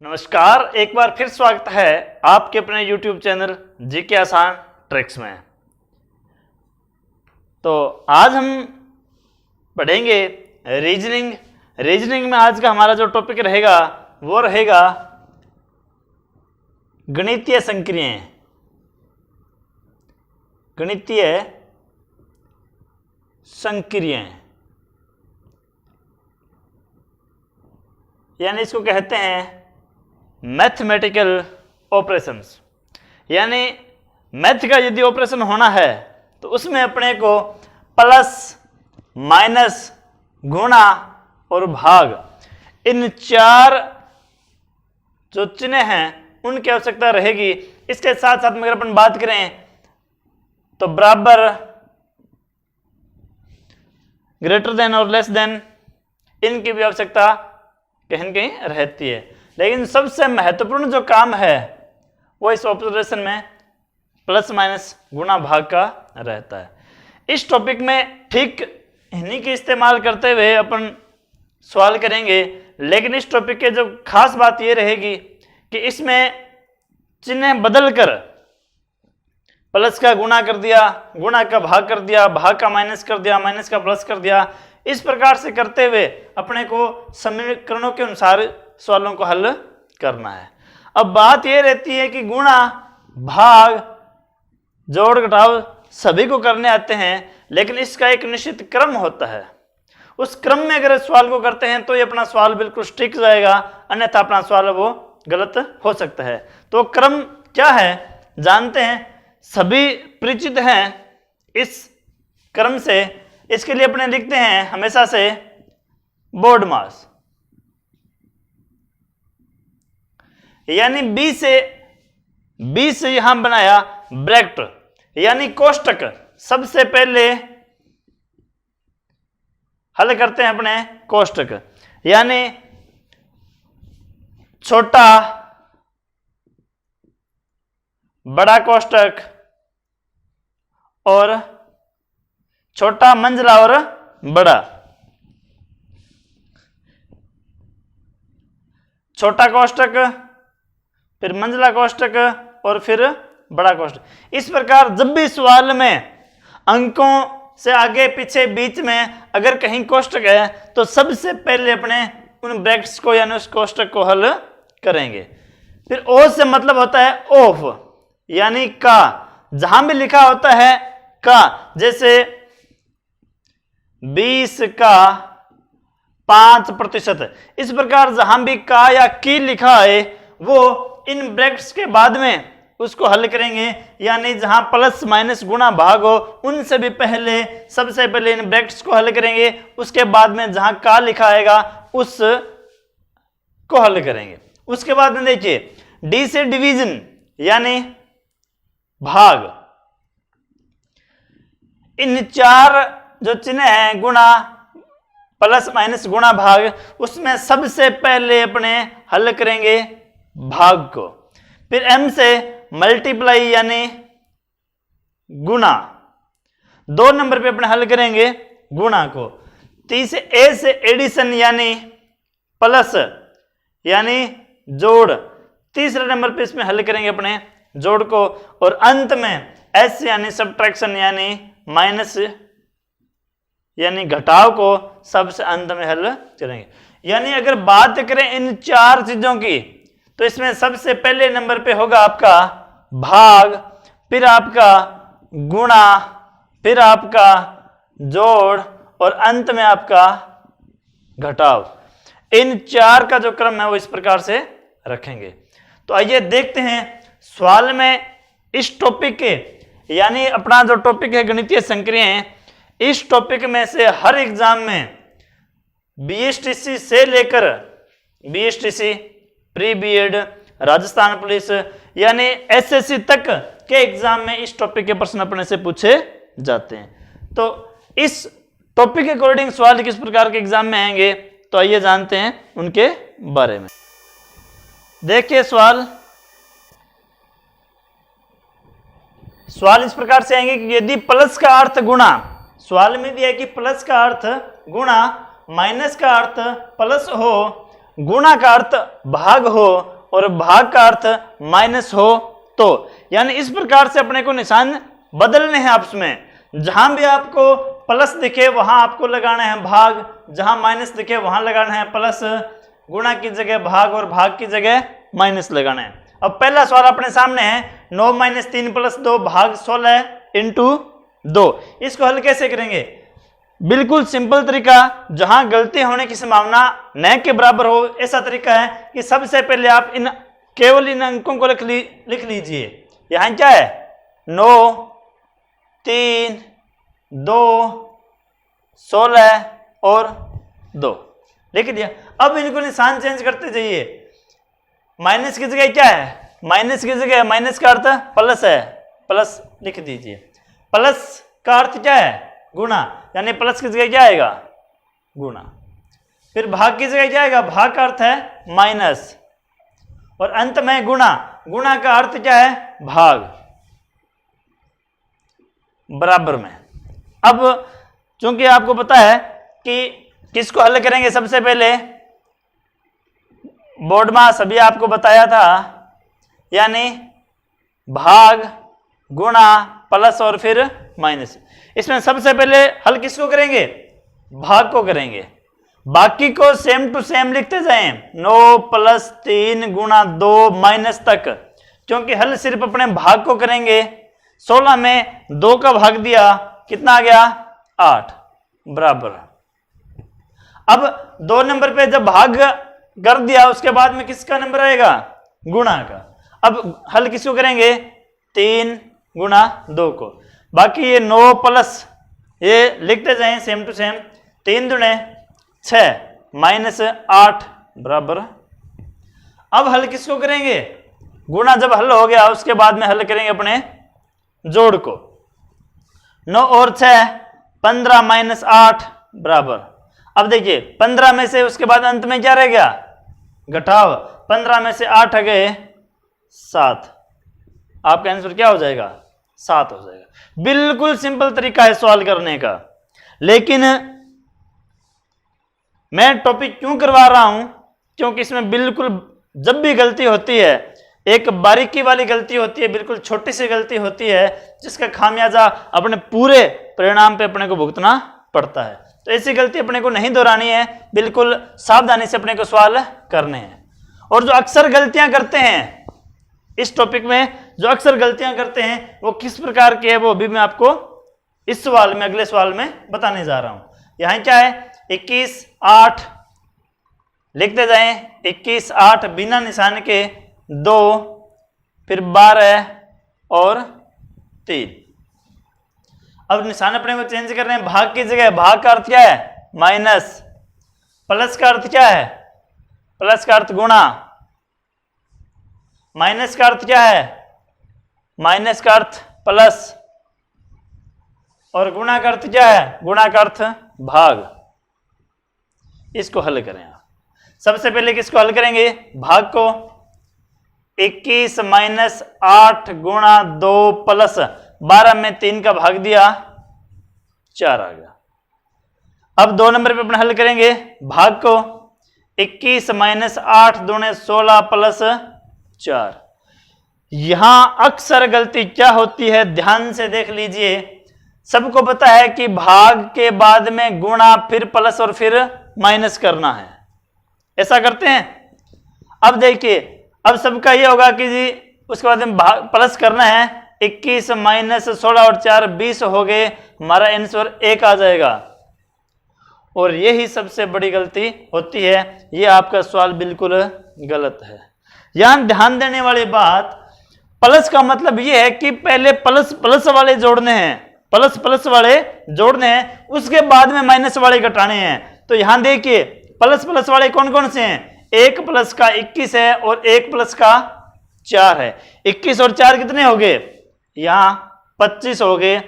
नमस्कार, एक बार फिर स्वागत है आपके अपने YouTube चैनल जीके आसान ट्रिक्स में। तो आज हम पढ़ेंगे रीजनिंग में आज का हमारा जो टॉपिक रहेगा वो रहेगा गणितीय संक्रियाएं। गणितीय संक्रियाएं यानी इसको कहते हैं मैथमेटिकल ऑपरेशंस। यानी मैथ का यदि ऑपरेशन होना है तो उसमें अपने को प्लस, माइनस, गुणा और भाग इन चार जो चिन्ह हैं उनकी आवश्यकता रहेगी। इसके साथ साथ में अगर अपन बात करें तो बराबर, ग्रेटर देन और लेस देन, इनकी भी आवश्यकता कहीं न कहीं रहती है। लेकिन सबसे महत्वपूर्ण जो काम है वो इस ऑपरेशन में प्लस माइनस गुणा भाग का रहता है। इस टॉपिक में ठीक इन्हीं के इस्तेमाल करते हुए अपन सवाल करेंगे, लेकिन इस टॉपिक के जो खास बात ये रहेगी कि इसमें चिन्ह बदलकर प्लस का गुणा कर दिया, गुणा का भाग कर दिया, भाग का माइनस कर दिया, माइनस का प्लस कर दिया, इस प्रकार से करते हुए अपने को समीकरणों के अनुसार सवालों को हल करना है। अब बात यह रहती है कि गुणा, भाग, जोड़, घटाव सभी को करने आते हैं, लेकिन इसका एक निश्चित क्रम होता है। उस क्रम में अगर सवाल को करते हैं तो ये अपना सवाल बिल्कुल स्टिक जाएगा, अन्यथा अपना सवाल वो गलत हो सकता है। तो क्रम क्या है जानते हैं, सभी परिचित हैं इस क्रम से। इसके लिए अपने लिखते हैं हमेशा से बोर्ड मास, यानी बी से यहां बनाया ब्रैकेट यानी कोष्टक। सबसे पहले हल करते हैं अपने कोष्टक, यानी छोटा बड़ा कोष्टक और छोटा मंझला और बड़ा। छोटा कोष्टक, फिर मंझला कोष्टक और फिर बड़ा कोष्टक। इस प्रकार जब भी सवाल में अंकों से आगे पीछे बीच में अगर कहीं कोष्टक है तो सबसे पहले अपने उन ब्रैकेट्स को यानी उस कोष्टक को हल करेंगे। फिर ओ से मतलब होता है ऑफ, यानी का। जहां भी लिखा होता है का, जैसे 20 का 5%, इस प्रकार जहां भी का या की लिखा है वो इन ब्रैकेट्स के बाद में उसको हल करेंगे। यानी जहां प्लस माइनस गुणा भाग हो उनसे भी पहले सबसे पहले इन ब्रैकेट्स को हल करेंगे, उसके बाद में जहां का लिखा आएगा उस को हल करेंगे। उसके बाद में देखिए डी से डिवीजन यानी भाग। इन चार जो चिन्ह है गुणा, प्लस, माइनस, गुणा, भाग, उसमें सबसे पहले अपने हल करेंगे भाग को। फिर एम से मल्टीप्लाई यानी गुणा, 2 नंबर पे अपने हल करेंगे गुणा को। तीसरे ए से एडिशन यानी प्लस यानी जोड़, तीसरे नंबर पे इसमें हल करेंगे अपने जोड़ को। और अंत में एस यानी सब्ट्रैक्शन यानी माइनस यानी घटाव को सबसे अंत में हल करेंगे। यानी अगर बात करें इन चार चीजों की तो इसमें सबसे पहले नंबर पे होगा आपका भाग, फिर आपका गुणा, फिर आपका जोड़ और अंत में आपका घटाव। इन चार का जो क्रम है वो इस प्रकार से रखेंगे। तो आइए देखते हैं सवाल में इस टॉपिक के, यानी अपना जो टॉपिक है गणितीय संक्रियाएं, इस टॉपिक में से हर एग्जाम में बीएसटीसी से लेकर BSTC, pre BEd, Rajasthan police यानी एसएससी तक के एग्जाम में इस टॉपिक के प्रश्न अपने से पूछे जाते हैं। तो इस टॉपिक के अकॉर्डिंग सवाल किस प्रकार के एग्जाम में आएंगे तो आइए जानते हैं उनके बारे में। देखिए सवाल इस प्रकार से आएंगे कि यदि प्लस का अर्थ गुणा, सवाल में दिया है कि प्लस का अर्थ गुणा, माइनस का अर्थ प्लस हो, गुणा का अर्थ भाग हो और भाग का अर्थ माइनस हो तो, यानी इस प्रकार से अपने को निशान बदलने हैं आपस में। जहां भी आपको प्लस दिखे वहां आपको लगाना है भाग, जहां माइनस दिखे वहां लगाना है प्लस, गुणा की जगह भाग और भाग की जगह माइनस लगाना है। अब पहला सवाल अपने सामने है 9 - 3 + 2 भाग 16 × 2। इसको हल कैसे करेंगे? बिल्कुल सिंपल तरीका, जहां गलती होने की संभावना न के बराबर हो ऐसा तरीका है कि सबसे पहले आप केवल इन अंकों को लिख लीजिए। यहां क्या है 9, 3, 2, 16 और 2 लिख दिया। अब इनको निशान चेंज करते जाइए। माइनस की जगह क्या है? माइनस की जगह माइनस का अर्थ प्लस है, प्लस लिख दीजिए। प्लस का अर्थ क्या है? गुणा, यानी प्लस की जगह क्या आएगा? गुणा। फिर भाग की जगह क्या आएगा? भाग का अर्थ है माइनस, और अंत में गुणा। गुणा का अर्थ क्या है? भाग, बराबर में। अब चूंकि आपको पता है कि किसको हल करेंगे, सबसे पहले बोर्ड में सभी आपको बताया था, यानी भाग, गुणा, प्लस और फिर माइनस। इसमें सबसे पहले हल किसको करेंगे? भाग को करेंगे। बाकी को सेम टू सेम लिखते जाएं, 9 + 3 × 2 माइनस तक, क्योंकि हल सिर्फ अपने भाग को करेंगे। 16 में 2 का भाग दिया, कितना आ गया? 8, बराबर। अब 2 नंबर पे जब भाग कर दिया उसके बाद में किसका नंबर आएगा? गुणा का। अब हल किसको करेंगे? 3 × 2 को। बाकी ये 9 प्लस ये लिखते जाएं सेम टू सेम, 3 दूने 6 - 8 बराबर। अब हल किसको करेंगे? गुणा जब हल हो गया उसके बाद में हल करेंगे अपने जोड़ को। 9 और 6 15 - 8 बराबर। अब देखिए 15 में से उसके बाद अंत में क्या रह गया? घटाव। 15 में से 8 गए 7, आपका आंसर क्या हो जाएगा? 7 हो जाएगा। बिल्कुल सिंपल तरीका है सवाल करने का। लेकिन मैं टॉपिक क्यों करवा रहा हूं? क्योंकि इसमें बिल्कुल जब भी गलती होती है, एक बारीकी वाली गलती होती है, बिल्कुल छोटी सी गलती होती है, जिसका खामियाजा अपने पूरे परिणाम पे अपने को भुगतना पड़ता है। तो ऐसी गलती अपने को नहीं दोहरानी है, बिल्कुल सावधानी से अपने को सवाल करने हैं। और जो अक्सर गलतियां करते हैं इस टॉपिक में, जो अक्सर गलतियां करते हैं वो किस प्रकार की है, वो अभी मैं आपको इस सवाल में, अगले सवाल में बताने जा रहा हूं। यहां क्या है? 21 8 लिखते जाएं, 21 8 बिना निशान के 2, फिर 12 और 3। अब निशान अपने को चेंज कर रहे हैं। भाग की जगह भाग का अर्थ क्या है? माइनस। प्लस का अर्थ क्या है? प्लस का अर्थ गुणा। माइनस का अर्थ क्या है? माइनस का अर्थ प्लस। और गुणा का अर्थ क्या है? गुणा का अर्थ भाग। इसको हल करें आप। सबसे पहले किसको हल करेंगे? भाग को। 21 - 8 × 2 प्लस 12 में 3 का भाग दिया, 4 आ गया। अब 2 नंबर पे अपना हल करेंगे भाग को। 21 - 8 दूने 16 प्लस 4। यहां अक्सर गलती क्या होती है, ध्यान से देख लीजिए। सबको पता है कि भाग के बाद में गुणा, फिर प्लस और फिर माइनस करना है, ऐसा करते हैं। अब देखिए, अब सबका ये होगा कि जी उसके बाद में भाग प्लस करना है। 21 - 16 और 4 20 हो गए, हमारा आंसर 1 आ जाएगा। और यही सबसे बड़ी गलती होती है। ये आपका सवाल बिल्कुल गलत है। यहां ध्यान देने वाली बात, प्लस का मतलब ये है कि पहले प्लस प्लस वाले जोड़ने हैं, प्लस प्लस वाले जोड़ने हैं, उसके बाद में माइनस वाले घटाने हैं। तो यहां देखिए प्लस प्लस वाले कौन कौन से हैं? 1 प्लस का 21 है और 1 प्लस का 4 है। 21 और 4 कितने हो गए? यहां 25 हो गए।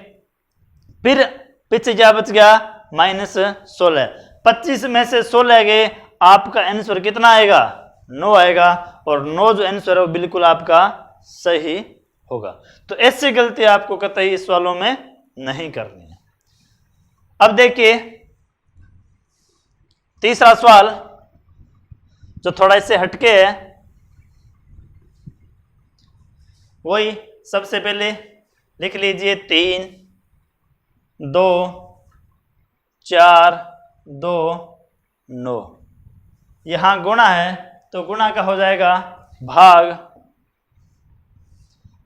फिर पीछे क्या बच गया? -16। 25 में से 16 गए, आपका आंसर कितना आएगा? 9 आएगा। और 9 जो आंसर है वो बिल्कुल आपका सही होगा। तो ऐसी गलती आपको कतई इस सवालों में नहीं करनी है। अब देखिए तीसरा सवाल जो थोड़ा इससे हटके है। वही सबसे पहले लिख लीजिए 3 2 4 2 9। यहाँ गुणा है तो गुणा का हो जाएगा भाग,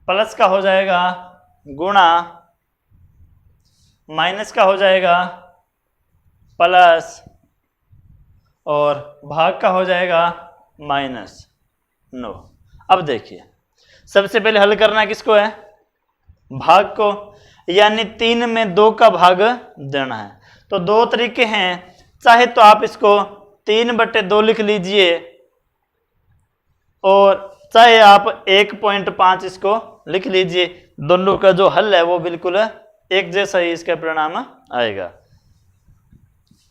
प्लस का हो जाएगा गुणा, माइनस का हो जाएगा प्लस, और भाग का हो जाएगा -9। अब देखिए सबसे पहले हल करना किसको है, भाग को, यानी 3 में 2 का भाग देना है। तो दो तरीके हैं, चाहे तो आप इसको 3/2 लिख लीजिए और चाहे आप 1.5 इसको लिख लीजिए। दोनों का जो हल है वो बिल्कुल एक जैसा ही इसका परिणाम आएगा।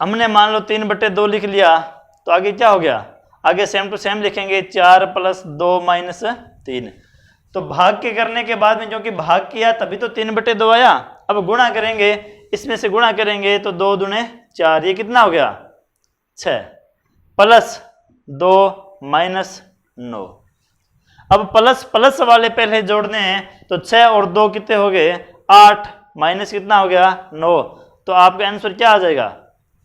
हमने मान लो 3/2 लिख लिया तो आगे क्या हो गया, आगे सेम टू सेम लिखेंगे 4 + 2 - 3। तो भाग के करने के बाद में क्योंकि भाग किया तभी तो 3/2 आया। अब गुणा करेंगे, इसमें से गुणा करेंगे तो 2 दूने 4, ये कितना हो गया 6, प्लस 2 - 9। अब प्लस प्लस वाले पहले जोड़ने हैं तो 6 और 2 कितने हो गए 8, माइनस कितना हो गया 9। तो आपका आंसर क्या आ जाएगा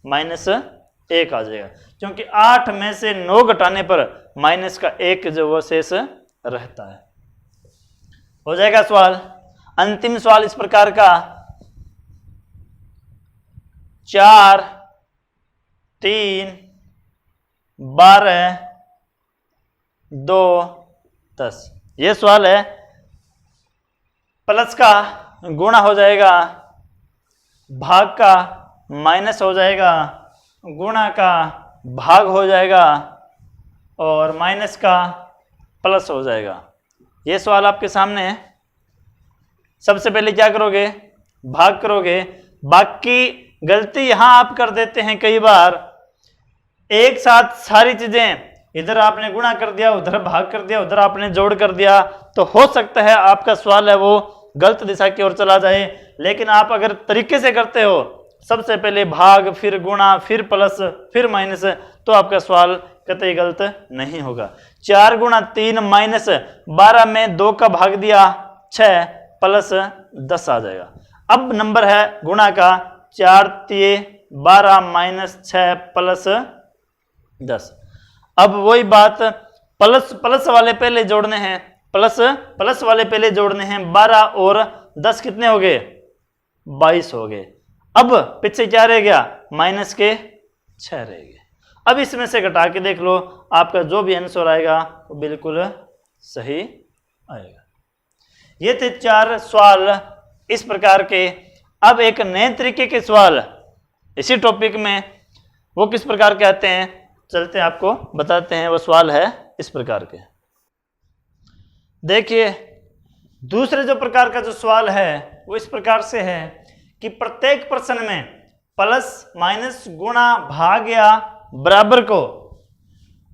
-1 आ जाएगा, क्योंकि 8 में से 9 घटाने पर माइनस का 1 जो वो शेष रहता है। हो जाएगा सवाल। अंतिम सवाल इस प्रकार का 4 3 12 2 10। ये सवाल है, प्लस का गुणा हो जाएगा, भाग का माइनस हो जाएगा, गुणा का भाग हो जाएगा और माइनस का प्लस हो जाएगा। ये सवाल आपके सामने है। सबसे पहले क्या करोगे, भाग करोगे। बाकी गलती यहां आप कर देते हैं कई बार, एक साथ सारी चीजें, इधर आपने गुणा कर दिया, उधर भाग कर दिया, उधर आपने जोड़ कर दिया, तो हो सकता है आपका सवाल है वो गलत दिशा की ओर चला जाए। लेकिन आप अगर तरीके से करते हो, सबसे पहले भाग, फिर गुणा, फिर प्लस, फिर माइनस, तो आपका सवाल कतई गलत नहीं होगा। 4 × 3 - 12 में 2 का भाग दिया 6 प्लस 10 आ जाएगा। अब नंबर है गुणा का, 4 3 12 - 6 प्लस 10। अब वही बात, प्लस प्लस वाले पहले जोड़ने हैं, प्लस प्लस वाले पहले जोड़ने हैं। 12 और 10 कितने हो गए 22 हो गए। अब पीछे क्या रह गया, माइनस के 6 रह गए। अब इसमें से घटा के देख लो, आपका जो भी आंसर आएगा वो बिल्कुल सही आएगा। ये थे 4 सवाल इस प्रकार के। अब एक नए तरीके के सवाल इसी टॉपिक में, वो किस प्रकार के आते हैं, चलते हैं आपको बताते हैं। वो सवाल है इस प्रकार के। देखिए दूसरे जो प्रकार का जो सवाल है वो इस प्रकार से है कि प्रत्येक प्रश्न में प्लस माइनस गुणा भाग या बराबर को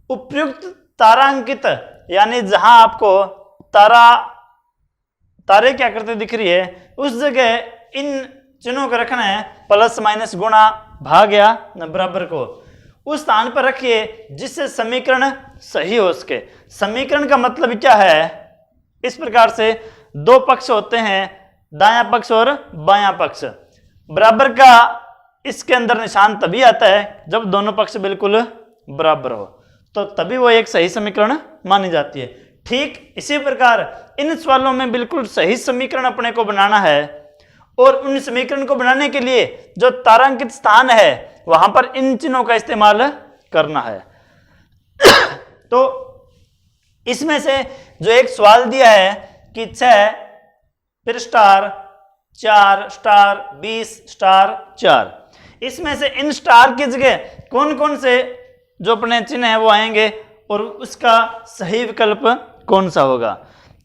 उपयुक्त तारांकित, यानी जहां आपको तारे क्या करते दिख रही है उस जगह इन चिन्हों को रखना है। प्लस माइनस गुणा भाग या बराबर को उस स्थान पर रखिए जिससे समीकरण सही हो सके। समीकरण का मतलब क्या है, इस प्रकार से 2 पक्ष होते हैं, दायां पक्ष और बायां पक्ष। बराबर का इसके अंदर निशान तभी आता है जब दोनों पक्ष बिल्कुल बराबर हो, तो तभी वो एक सही समीकरण मानी जाती है। ठीक इसी प्रकार इन सवालों में बिल्कुल सही समीकरण अपने को बनाना है, और उन समीकरण को बनाने के लिए जो तारांकित स्थान है वहां पर इन चिन्हों का इस्तेमाल करना है। तो इसमें से जो एक सवाल दिया है कि 6 फिर स्टार 4 स्टार 20 स्टार 4, इसमें से इन स्टार की जगह कौन कौन से जो अपने चिन्ह है वो आएंगे और उसका सही विकल्प कौन सा होगा।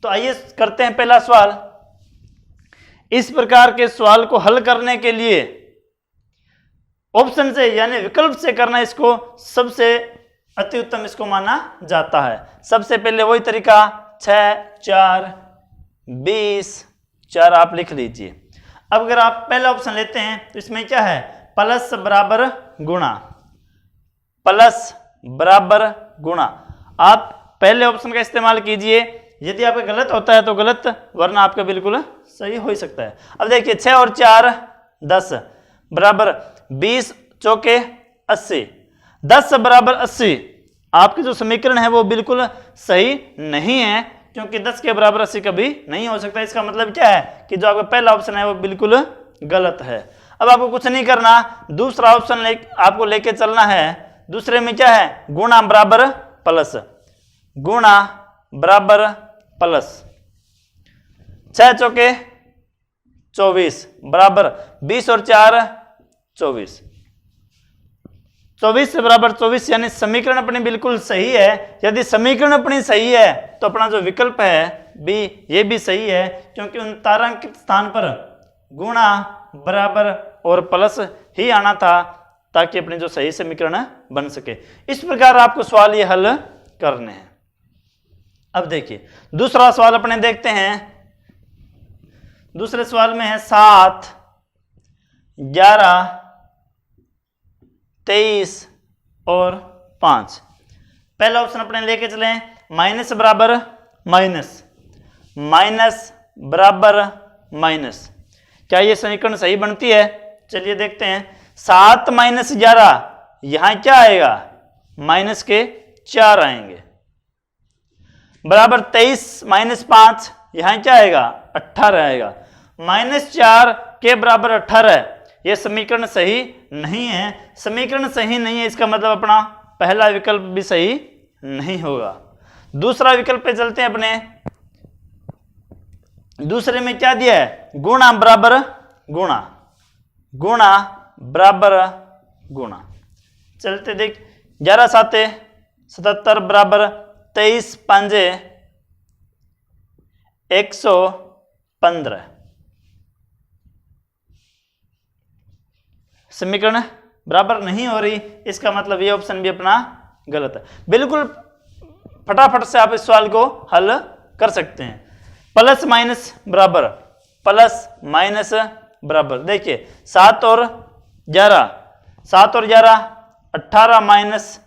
तो आइए करते हैं पहला सवाल। इस प्रकार के सवाल को हल करने के लिए ऑप्शन से यानी विकल्प से करना इसको सबसे अति उत्तम इसको माना जाता है। सबसे पहले वही तरीका 6 4 20 4 आप लिख लीजिए। अब अगर आप पहला ऑप्शन लेते हैं तो इसमें क्या है, प्लस बराबर गुणा, प्लस बराबर गुणा। आप पहले ऑप्शन का इस्तेमाल कीजिए, यदि आपका गलत होता है तो गलत, वरना आपका बिल्कुल सही हो ही सकता है। अब देखिए 6 और 4 10 बराबर 20 चौके 80, 10 बराबर 80। आपके जो समीकरण है वो बिल्कुल सही नहीं है, क्योंकि 10 के बराबर 80 कभी नहीं हो सकता। इसका मतलब क्या है कि जो आपका पहला ऑप्शन है वो बिल्कुल गलत है। अब आपको कुछ नहीं करना, दूसरा ऑप्शन आपको लेके चलना है। दूसरे में क्या है, गुणा बराबर प्लस, गुणा बराबर प्लस 6 चौके 24 बराबर 20 और 4 24, 24 से बराबर 24, यानी समीकरण अपनी बिल्कुल सही है। यदि समीकरण अपनी सही है तो अपना जो विकल्प है बी, ये भी सही है, क्योंकि उन तारांकित स्थान पर गुणा बराबर और प्लस ही आना था, ताकि अपने जो सही समीकरण बन सके। इस प्रकार आपको सवाल ये हल करने हैं। अब देखिए दूसरा सवाल अपने देखते हैं। दूसरे सवाल में है 7 11 23 और 5। पहला ऑप्शन अपने लेके चले माइनस बराबर माइनस, माइनस बराबर माइनस। क्या ये समीकरण सही बनती है? चलिए देखते हैं। 7 माइनस 11, यहां क्या आएगा, माइनस के 4 आएंगे, बराबर 23 माइनस 5, यहां क्या आएगा, 18 आएगा। -4 के बराबर 18, यह समीकरण सही नहीं है। समीकरण सही नहीं है, इसका मतलब अपना पहला विकल्प भी सही नहीं होगा। दूसरा विकल्प पे चलते हैं अपने। दूसरे में क्या दिया है, गुणा बराबर गुणा, गुणा बराबर गुणा। चलते देख, 11 7 77 बराबर 23 5 115। समीकरण बराबर नहीं हो रही, इसका मतलब ये ऑप्शन भी अपना गलत है। बिल्कुल फटाफट से आप इस सवाल को हल कर सकते हैं। प्लस माइनस बराबर, प्लस माइनस बराबर, देखिए 7 और 11, 7 और 11 18 माइनस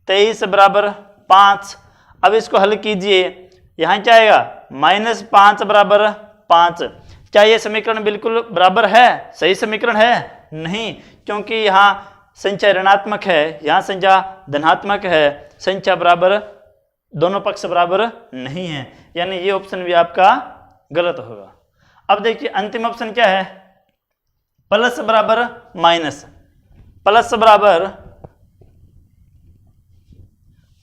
23 बराबर 5। अब इसको हल कीजिए, यहाँ क्या आएगा, -5 बराबर 5। क्या ये समीकरण बिल्कुल बराबर है, सही समीकरण है? नहीं, क्योंकि यहाँ संख्या ऋणात्मक है, यहाँ संख्या धनात्मक है, संख्या बराबर, दोनों पक्ष बराबर नहीं है, यानी ये ऑप्शन भी आपका गलत होगा। अब देखिए अंतिम ऑप्शन क्या है, प्लस बराबर माइनस, प्लस बराबर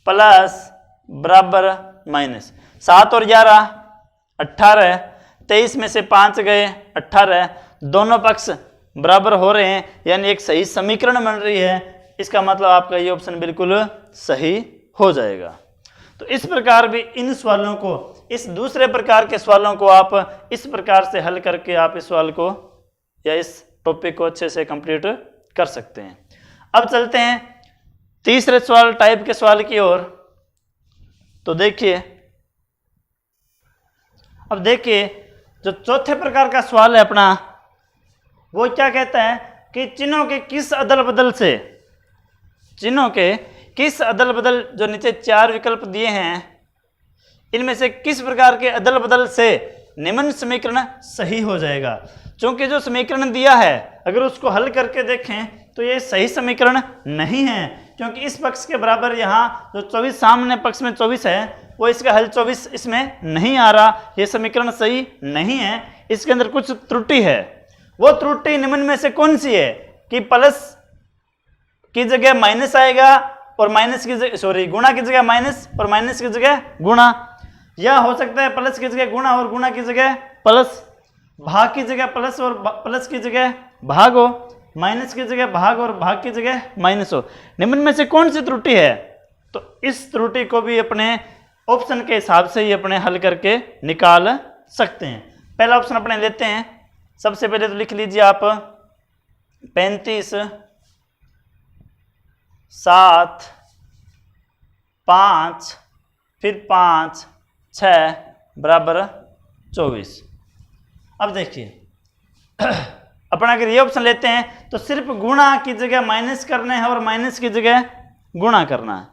प्लस बराबर माइनस। 7 और 11 18, 23 में से 5 गए 18, दोनों पक्ष बराबर हो रहे हैं, यानी एक सही समीकरण बन रही है। इसका मतलब आपका ये ऑप्शन बिल्कुल सही हो जाएगा। तो इस प्रकार भी इन सवालों को, इस दूसरे प्रकार के सवालों को आप इस प्रकार से हल करके आप इस सवाल को या इस टॉपिक को अच्छे से कंप्लीट कर सकते हैं। अब चलते हैं तीसरे सवाल टाइप के सवाल की ओर। तो देखिए, अब देखिए जो चौथे प्रकार का सवाल है अपना, वो क्या कहता है कि चिन्हों के किस अदल बदल से, चिन्हों के किस अदल बदल, जो नीचे 4 विकल्प दिए हैं, इनमें से किस प्रकार के अदल बदल से निम्न समीकरण सही हो जाएगा। क्योंकि जो समीकरण दिया है अगर उसको हल करके देखें तो ये सही समीकरण नहीं है, क्योंकि इस पक्ष के बराबर यहाँ जो 24 सामने पक्ष में 24 है, वो इसका हल 24 इसमें नहीं आ रहा, ये समीकरण सही नहीं है, इसके अंदर कुछ त्रुटि है। वो त्रुटि निम्न में से कौन सी है कि प्लस की जगह माइनस आएगा और माइनस की जगह, सॉरी, गुणा की जगह माइनस और माइनस की जगह गुणा, या हो सकता है प्लस की जगह गुणा और गुणा की जगह प्लस, भाग की जगह प्लस और प्लस की जगह भाग हो, माइनस की जगह भाग और भाग की जगह माइनस हो। निम्न में से कौन सी त्रुटि है? तो इस त्रुटि को भी अपने ऑप्शन के हिसाब से ही अपने हल करके निकाल सकते हैं। पहला ऑप्शन अपने लेते हैं। सबसे पहले तो लिख लीजिए आप 35 7 5 फिर 5 6 बराबर 24। अब देखिए अपना अगर ये ऑप्शन लेते हैं तो सिर्फ गुणा की जगह माइनस करना है और माइनस की जगह गुणा करना है।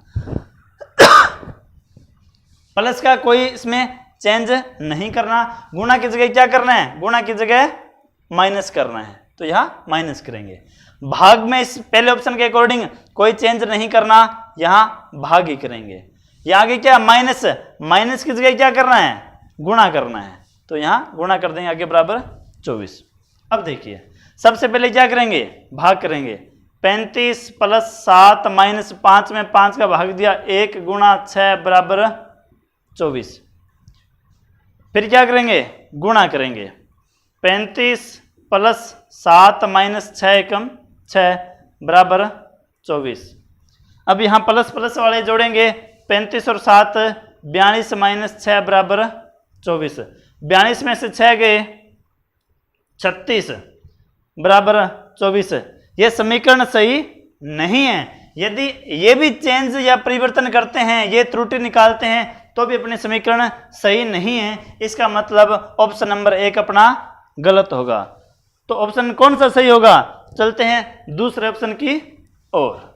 प्लस का कोई इसमें चेंज नहीं करना, गुणा की जगह क्या करना है, गुणा की जगह माइनस करना है, तो यहाँ माइनस करेंगे। भाग में इस पहले ऑप्शन के अकॉर्डिंग कोई चेंज नहीं करना, यहाँ भाग ही करेंगे। यहाँ आगे क्या माइनस, माइनस की जगह क्या करना है, गुणा करना है, तो यहाँ गुणा कर देंगे, आगे बराबर 24। अब देखिए सबसे पहले क्या करेंगे, भाग करेंगे। 35 + 7 - 5 में 5 का भाग दिया, 1 × 6 बराबर 24। फिर क्या करेंगे, गुणा करेंगे। 35 + 7 - 6 = 6 बराबर 24। अब यहाँ प्लस प्लस वाले जोड़ेंगे, 35 और 7 42 - 6 बराबर 24। 42 में से 6 गए 36 बराबर 24। ये समीकरण सही नहीं है। यदि ये भी चेंज या परिवर्तन करते हैं, ये त्रुटि निकालते हैं, तो भी अपने समीकरण सही नहीं है। इसका मतलब ऑप्शन नंबर 1 अपना गलत होगा। तो ऑप्शन कौन सा सही होगा, चलते हैं दूसरे ऑप्शन की ओर।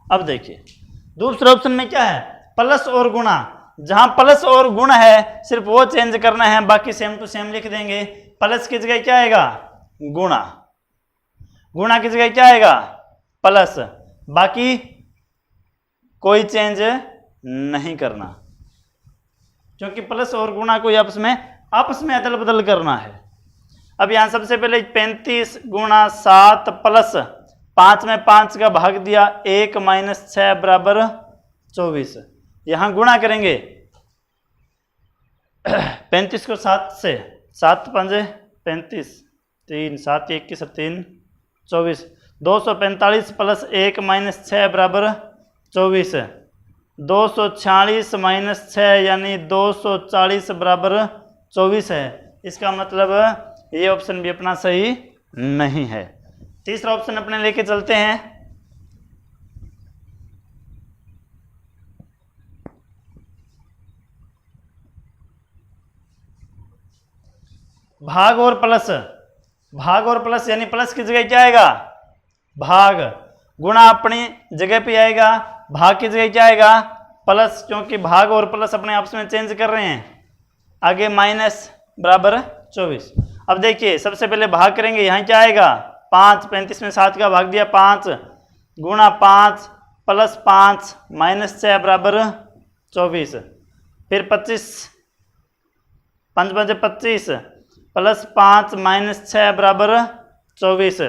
अब देखिए दूसरे ऑप्शन में क्या है, प्लस और गुणा। जहां प्लस और गुणा है सिर्फ वो चेंज करना है, बाकी सेम टू सेम लिख देंगे। प्लस की जगह क्या आएगा, गुणा, गुणा की जगह क्या आएगा, प्लस, बाकी कोई चेंज नहीं करना, क्योंकि प्लस और गुणा को आपस में अदल बदल करना है। अब यहां सबसे पहले 35 × 7 प्लस 5 में 5 का भाग दिया, 1 - 6 बराबर 24। यहां गुणा करेंगे 35 को 7 से, 7 × 5 = 35, 3 7 1 की 3 24। 245 + 1 - 6 बराबर 24। 246 - 6 यानी 240 बराबर 24 है। इसका मतलब ये ऑप्शन भी अपना सही नहीं है। तीसरा ऑप्शन अपने लेके चलते हैं। भाग और प्लस, भाग और प्लस यानी प्लस की जगह क्या आएगा, भाग, गुणा अपनी जगह पे आएगा, भाग की जगह क्या आएगा, प्लस, क्योंकि भाग और प्लस अपने आपस में चेंज कर रहे हैं। आगे माइनस बराबर 24। अब देखिए सबसे पहले भाग करेंगे, यहाँ क्या आएगा 5, 35 में 7 का भाग दिया 5, गुणा 5 + 5 - 6 बराबर 24। फिर 25, 5 × 25 + 5 - 6 बराबर 24।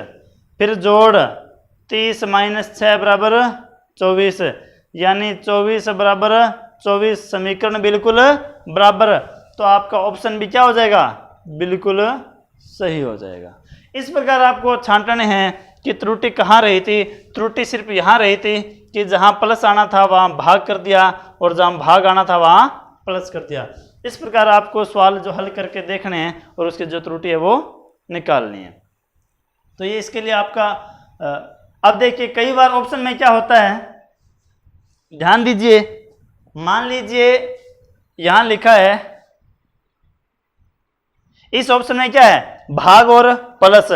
फिर जोड़ 30 - 6 बराबर 24, यानी 24 बराबर 24। समीकरण बिल्कुल बराबर, तो आपका ऑप्शन भी क्या हो जाएगा, बिल्कुल सही हो जाएगा। इस प्रकार आपको छांटने हैं कि त्रुटि कहाँ रही थी। त्रुटि सिर्फ यहाँ रही थी कि जहाँ प्लस आना था वहाँ भाग कर दिया, और जहाँ भाग आना था वहाँ प्लस कर दिया। इस प्रकार आपको सवाल जो हल करके देखने हैं और उसकी जो त्रुटि है वो निकालनी है। तो ये इसके लिए आपका अब देखिए कई बार ऑप्शन में क्या होता है, ध्यान दीजिए, मान लीजिए यहां लिखा है, इस ऑप्शन में क्या है, भाग और प्लस,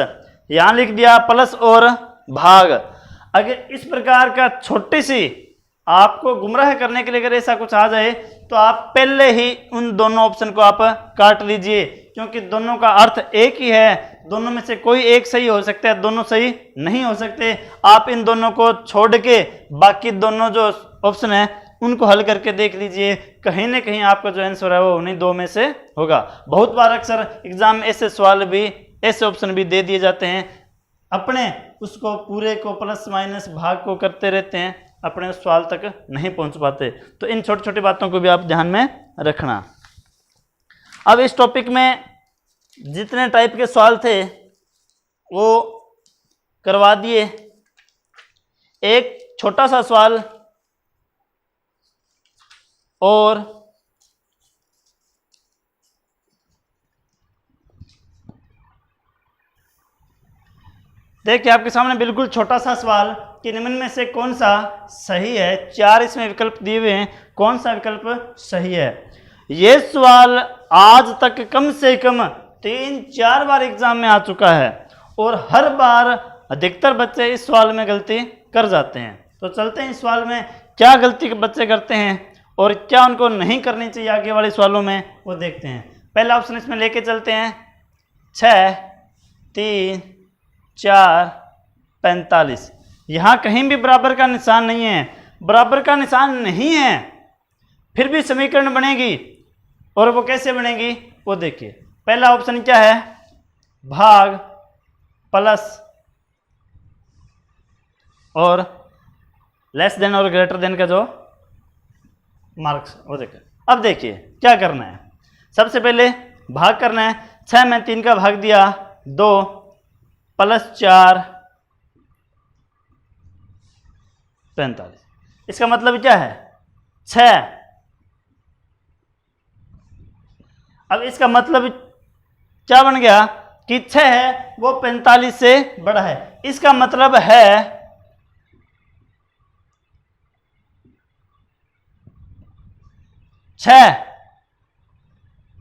यहां लिख दिया प्लस और भाग। अगर इस प्रकार का छोटी सी आपको गुमराह करने के लिए अगर ऐसा कुछ आ जाए, तो आप पहले ही उन दोनों ऑप्शन को आप काट लीजिए, क्योंकि दोनों का अर्थ एक ही है। दोनों में से कोई एक सही हो सकता है, दोनों सही नहीं हो सकते। आप इन दोनों को छोड़ के बाकी दोनों जो ऑप्शन है उनको हल करके देख लीजिए, कहीं ना कहीं आपका जो आंसर है वो उन्हीं दो में से होगा। बहुत बार अक्सर एग्जाम में ऐसे सवाल भी, ऐसे ऑप्शन भी दे दिए जाते हैं, अपने उसको पूरे को प्लस माइनस भाग को करते रहते हैं, अपने उस सवाल तक नहीं पहुंच पाते। तो इन छोटी छोटी बातों को भी आप ध्यान में रखना। अब इस टॉपिक में जितने टाइप के सवाल थे वो करवा दिए। एक छोटा सा सवाल और देखिए आपके सामने बिल्कुल छोटा सा सवाल कि निम्न में से कौन सा सही है। 4 इसमें विकल्प दिए हुए हैं, कौन सा विकल्प सही है। ये सवाल आज तक कम से कम 3-4 बार एग्जाम में आ चुका है और हर बार अधिकतर बच्चे इस सवाल में गलती कर जाते हैं। तो चलते हैं इस सवाल में क्या गलती बच्चे करते हैं और क्या उनको नहीं करनी चाहिए आगे वाले सवालों में, वो देखते हैं। पहला ऑप्शन इसमें लेके चलते हैं 6, 3, 4, 45। यहाँ कहीं भी बराबर का निशान नहीं है, बराबर का निशान नहीं है फिर भी समीकरण बनेगी। और वो कैसे बनेगी वो देखिए। पहला ऑप्शन क्या है, भाग प्लस और लेस देन और ग्रेटर देन का जो मार्क्स वो देखिए। अब देखिए क्या करना है, सबसे पहले भाग करना है। 6 में 3 का भाग दिया 2 प्लस 4 45। इसका मतलब क्या है 6। अब इसका मतलब क्या बन गया कि 6 है वो 45 से बड़ा है। इसका मतलब है 6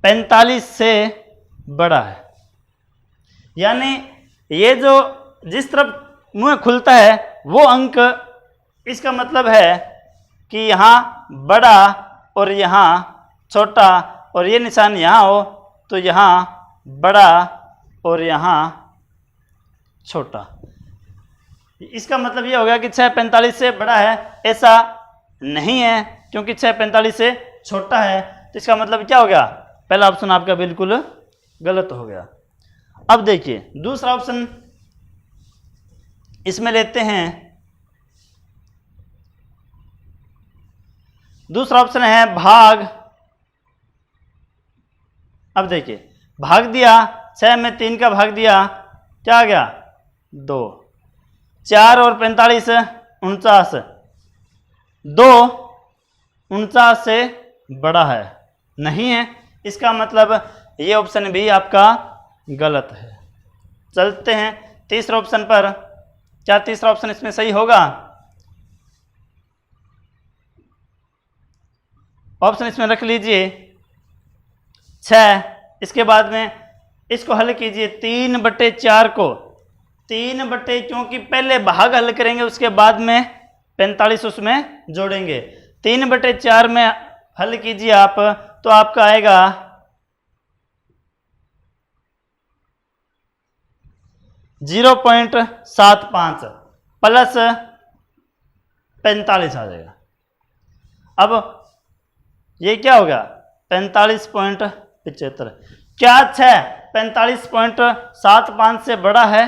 45 से बड़ा है। यानी ये जो जिस तरफ मुंह खुलता है वो अंक, इसका मतलब है कि यहाँ बड़ा और यहाँ छोटा, और ये निशान यहाँ हो तो यहाँ बड़ा और यहाँ छोटा। इसका मतलब ये हो गया कि 6 45 से बड़ा है, ऐसा नहीं है क्योंकि 6 45 से छोटा है। तो इसका मतलब क्या हो गया, पहला ऑप्शन आपका बिल्कुल गलत हो गया। अब देखिए दूसरा ऑप्शन इसमें लेते हैं। दूसरा ऑप्शन है भाग। अब देखिए भाग दिया, 6 में 3 का भाग दिया, क्या आ गया 2। 4 और 45 49। 2 49 से बड़ा है, नहीं है। इसका मतलब ये ऑप्शन भी आपका गलत है। चलते हैं तीसरा ऑप्शन पर। क्या तीसरा ऑप्शन इसमें सही होगा? ऑप्शन इसमें रख लीजिए 6। इसके बाद में इसको हल कीजिए 3/4 को। 3 क्योंकि पहले भाग हल करेंगे उसके बाद में 45 उसमें जोड़ेंगे। 3/4 में हल कीजिए आप तो आपका आएगा 0.75 प्लस 45 आ जाएगा। अब ये क्या होगा 45.75। क्या 6 45.75 से बड़ा है?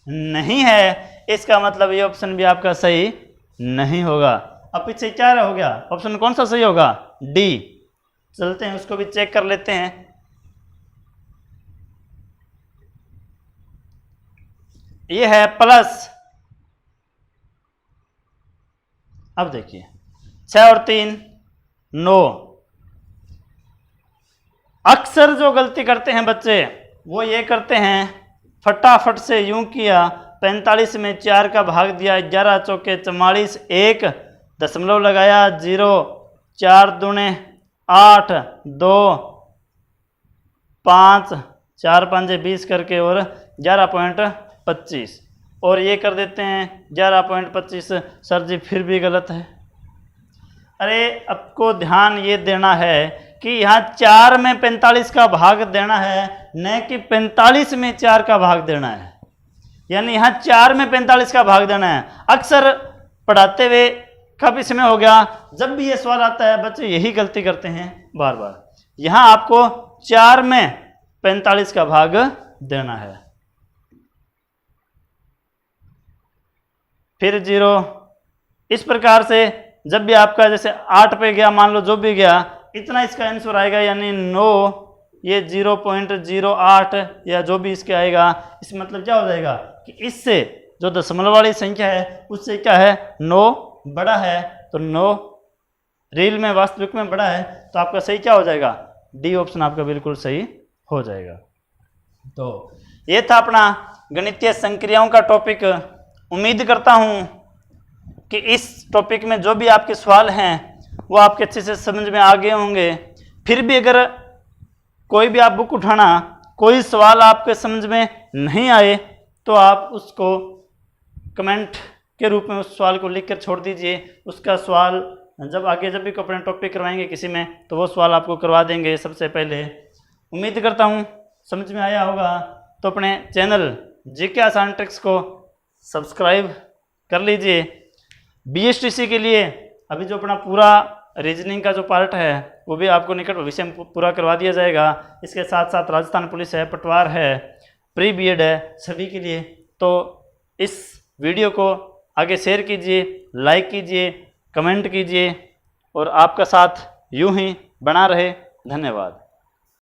नहीं है। इसका मतलब ये ऑप्शन भी आपका सही नहीं होगा। अब पीछे क्या हो गया, ऑप्शन कौन सा सही होगा? डी। चलते हैं उसको भी चेक कर लेते हैं। ये है प्लस। अब देखिए 6 और 3 9। अक्सर जो गलती करते हैं बच्चे वो ये करते हैं, फटाफट से यूं किया 45 में 4 का भाग दिया, 11 चौके 44, 1 दशमलव लगाया 0, 4 दूने 8, 2 5, 4 5 20 करके और 11.25 और ये कर देते हैं 11.25। सर जी फिर भी गलत है। अरे आपको ध्यान ये देना है कि यहाँ 4 में 45 का भाग देना है, न कि 45 में 4 का भाग देना है। यानी यहाँ 4 में 45 का भाग देना है। अक्सर पढ़ाते हुए कब इसमें हो गया, जब भी ये सवाल आता है बच्चे यही गलती करते हैं बार बार। यहाँ आपको 4 में 45 का भाग देना है, फिर 0। इस प्रकार से जब भी आपका जैसे 8 पे गया, मान लो जो भी गया, इतना इसका आंसर आएगा। यानी 9 ये 0.08 या जो भी इसके आएगा। इस मतलब क्या हो जाएगा कि इससे जो दशमलव वाली संख्या है उससे क्या है 9 बड़ा है। तो 9 रियल में वास्तविक में बड़ा है, तो आपका सही क्या हो जाएगा? डी ऑप्शन आपका बिल्कुल सही हो जाएगा। तो ये था अपना गणितीय संक्रियाओं का टॉपिक। उम्मीद करता हूँ कि इस टॉपिक में जो भी आपके सवाल हैं वो आपके अच्छे से समझ में आ गए होंगे। फिर भी अगर कोई भी आप बुक उठाना, कोई सवाल आपके समझ में नहीं आए तो आप उसको कमेंट के रूप में उस सवाल को लिख कर छोड़ दीजिए। उसका सवाल जब भी को अपने टॉपिक करवाएंगे किसी में तो वो सवाल आपको करवा देंगे सबसे पहले। उम्मीद करता हूँ समझ में आया होगा। तो अपने चैनल जीके आसान ट्रिक्स को सब्सक्राइब कर लीजिए। BSTC के लिए अभी जो अपना पूरा रीजनिंग का जो पार्ट है वो भी आपको निकट भविष्य में पूरा करवा दिया जाएगा। इसके साथ साथ राजस्थान पुलिस है, पटवार है, प्री बीएड है, सभी के लिए। तो इस वीडियो को आगे शेयर कीजिए, लाइक कीजिए, कमेंट कीजिए और आपका साथ यूं ही बना रहे। धन्यवाद।